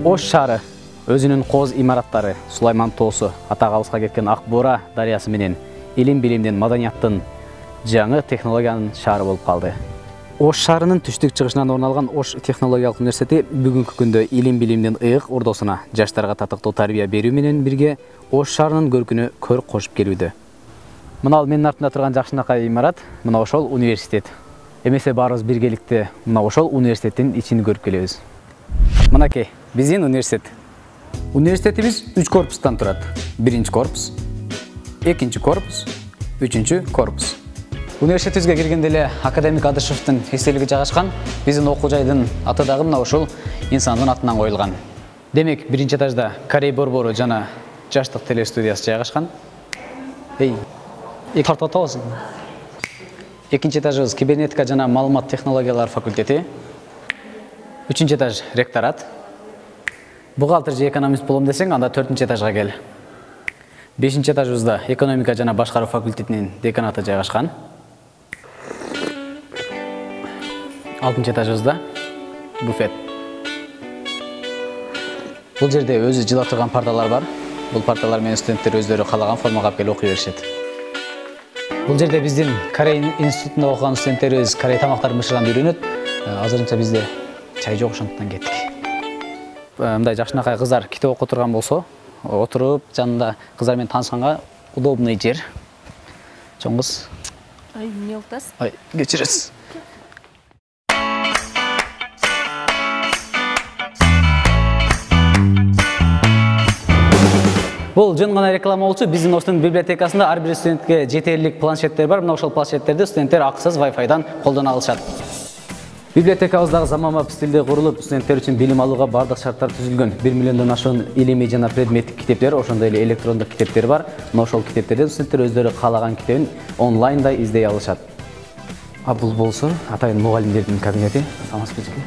Ош шары өзүнүн кооз имараттары, Сулайман тоосу, атак алыска кеткен Ак Бура дарыясы менен илим билимдин, маданияттын, жаңы технологиянын шаары болуп калды. Ош шаарынын түштүк чыгышынан орун алган Ош технологиялык университети бүгүнкү күндө илим билимдин ыйык ордосуна жаштарга татыктуу тарбия берүү менен бирге Ош шаарынын көркүнө көр кошуп келүүдө. Мына менин артымда турган жакшынакай имарат, мына ошол университет. Эмесе баарыбыз биргеликте мына ошол университеттин ичин көрүп келебиз. Мынакей, биздин университет. Университетибиз 3 корпустан турат. Биринчи корпус, экинчи корпус, үчүнчү корпус. Университетибизге киргенде эле академик Адышевдин эстелиги жайгашкан. Биздин окуу жайдын аты дагы мына ушул инсандын атынан коюлган. Демек, биринчи этажда Корей борбору жана жаштык телестудиясы жайгашкан. Тартабыз. Экинчи этажыбыз кибернетика жана маалымат технологиялар факультети. Үчүнчү этаж ректорат. Бухгалтер же экономист болом десең, анда 4-нчы этажга кел. 5-нчи этажыбызда экономика жана башкаруу факультетинин деканаты жайгашкан. 6-нчы этажыбызда буфет. Бул жерде өзү жылап турган парталар бар. Бул парталар менен студенттер өздөрү каалаган формага алып келип окуй беришет. Бул жерде биздин Корей институтунда окуган студенттерибиз корей тамактарын бышырганды үйрөнөт. Азырынча бизде чай жок, ошондуктан кеттик. Мындай жакшынакай кыздар китеп окуп турган болсо, отуруп жанында кыздар менен таанышканга удобный жер. Чоң кыз. Эмне болтасыз? Кечиресиз. Бул жөн гана реклама болчу. Биздин Оштун библиотекасында ар бир студентке жетерлик планшеттер бар. Мына ошол планшеттерди студенттер акысыз Wi-Fi-дан колдоно алышат. Библиотекабыздагы заманбап стилде курулуп, студенттер үчүн билим алууга бардык шарттар түзүлгөн. 1 миллиондон ашуун илимий жана предметтик китептер, ошондой эле электрондук китептер бар. Мына ошол китептерден студенттер өздөрү каалаган китебин онлайнда издей алышат. Бул болсо атайын мугалимдердин кабинети. Саламатсызбы?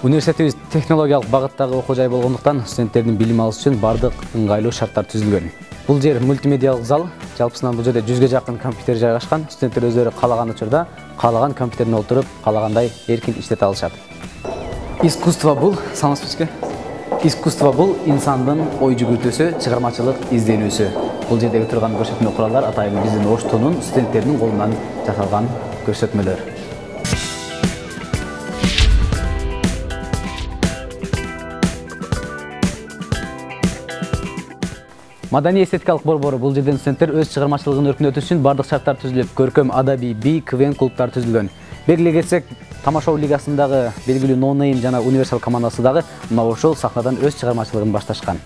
Университетибиз технологиялык багыттагы окуу жай болгондуктан студенттердин билим алышы үчүн бардык ыңгайлуу шарттар түзүлгөн. Бул жер мультимедиалык зал, жалпысынан бул жерде 100ге жакын компьютер жайгашкан. Студенттер өздөрү каалаган учурда каалаган компьютерине отуруп, каалагандай эркин иштете алышат. Искусство бул, саламатсызбы? Искусство бул инсандын ой жүгүртүүсү, чыгармачылык изденүүсү. Бул жердеги турган көрсөтмө куралдар атайын биздин Оштунун студенттеринин колунан жасалган көрсөтмөлөр. Маданий эстетикалык борбору бул жерден студенттер өз чыгармачылыгын өркүндөтүү үчүн бардык шарттар түзүлүп, көркөм, адабий, би, КВН клубтар түзүлгөн. Белгилей кетсек, Тамашоу лигасындагы белгилүү ноунейм жана универсал командасы дагы мына ошол сахнадан өз чыгармачылыгын башташкан.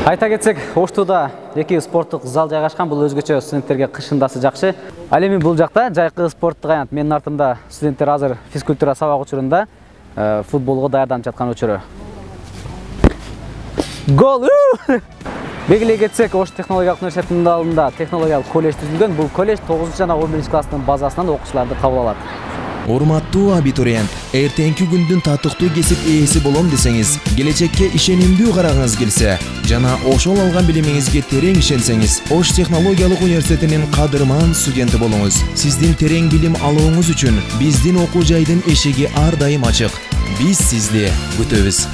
Айта кетсек, Оштуда 2 спорттук зал жайгашкан. Бул өзгөчө студенттерге кышындасы жакшы. Ал эми бул жакта жайкы спорттук аянт. Менин артымда студенттер азыр физкультура сабак учурунда футболго даярданып жаткан учуру. Гол! Белгилей кетсек, Ош технологиялык университетинин алдында технологиялык колледж түзүлгөн. Бул колледж 9 жана 11 класстын базасынан окуучуларды кабыл алат. Урматтуу абитуриент, эртеңки күндүн татыктуу кесип ээси болом десеңиз, келечекке ишенимдүү карагыңыз келсе, жана ошол алган билимиңизге терең ишенсеңиз, Ош технологиялык университетинин кадырман студенти болуңуз. Сиздин терең билим алууңуз үчүн биздин окуу жайдын эшиги ар дайым ачык. Биз сизди күтөбүз.